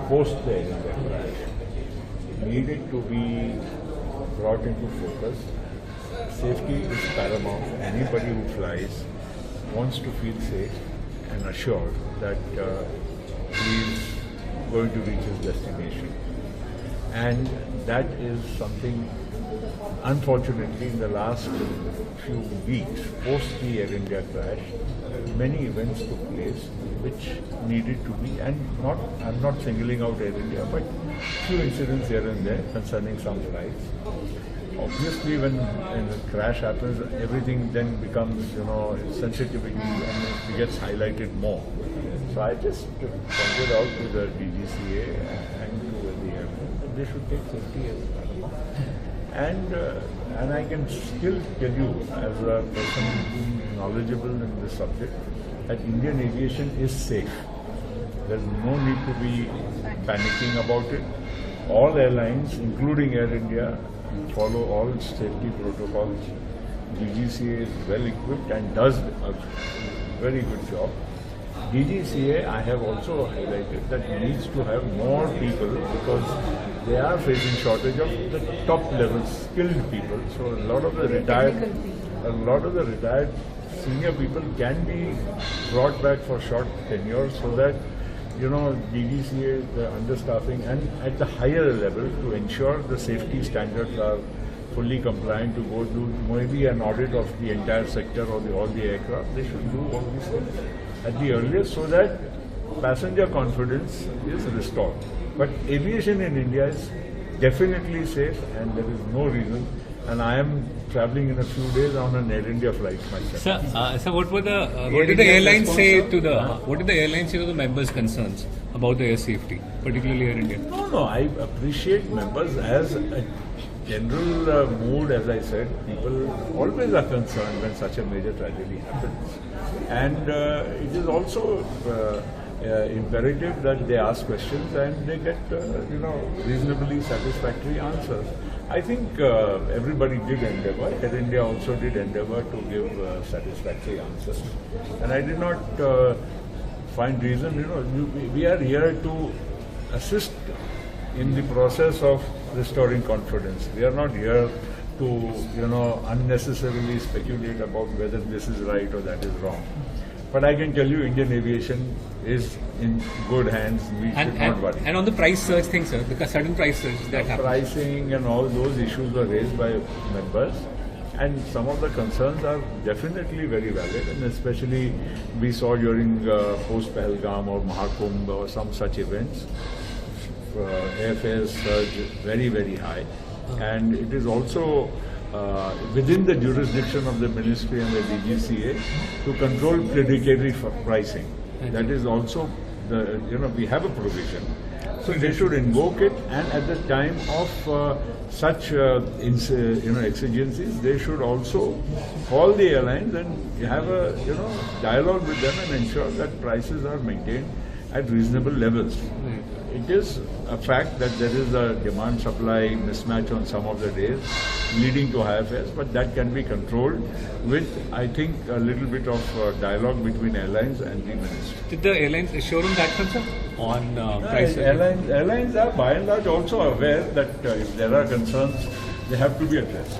post the Air India crash needed to be brought into focus. Safety is paramount. Anybody who flies wants to feel safe and assured that he is going to reach his destination. And that is something, unfortunately, in the last few weeks, post the Air India crash, many events took place which needed to be, and I'm not singling out Air India, but few incidents here and there concerning some flights. Obviously, when a crash happens, everything then becomes, sensitivity and it gets highlighted more. So I just pointed out to the DGCA and to the airline that they should take safety as paramount. And I can still tell you, as a person knowledgeable in this subject, that Indian aviation is safe. There's no need to be panicking about it. All airlines, including Air India, follow all safety protocols. DGCA is well equipped and does a very good job. DGCA, I have also highlighted that needs to have more people because they are facing shortage of the top level skilled people. So a lot of the retired senior people can be brought back for short tenure so that DGCA, the understaffing, and at the higher level to ensure the safety standards are fully compliant, to go do maybe an audit of the entire sector or all the aircraft. They should do all these things at the earliest so that passenger confidence is restored. But aviation in India is definitely safe and there is no reason. And I am travelling in a few days on an Air India flight myself. Sir, what did the airlines say to the members' concerns about the air safety, particularly Air India? No, I appreciate members as a general mood. As I said, people always are concerned when such a major tragedy happens, and it is also imperative that they ask questions and they get reasonably satisfactory answers. I think everybody did endeavour. Air India also did endeavour to give satisfactory answers, and I did not find reason. We are here to assist in the process of restoring confidence. We are not here to unnecessarily speculate about whether this is right or that is wrong. But I can tell you, Indian aviation is in good hands. We should not worry. And on the price surge thing, sir, the sudden price surge that happened. Pricing and all those issues were raised by members, and some of the concerns are definitely very valid. And especially we saw during post Pahalgam or Mahakumbh or some such events, airfares surge very, very high, and it is also within the jurisdiction of the Ministry and the DGCA to control predatory pricing. That is also we have a provision. So they should invoke it, and at the time of such exigencies, they should also call the airlines and have a dialogue with them and ensure that prices are maintained at reasonable levels. It is a fact that there is a demand-supply mismatch on some of the days, leading to higher fares, but that can be controlled with, I think, a little bit of dialogue between airlines and the ministry. Did the airlines assure on that concern on prices? Airlines are by and large also aware that if there are concerns, they have to be addressed.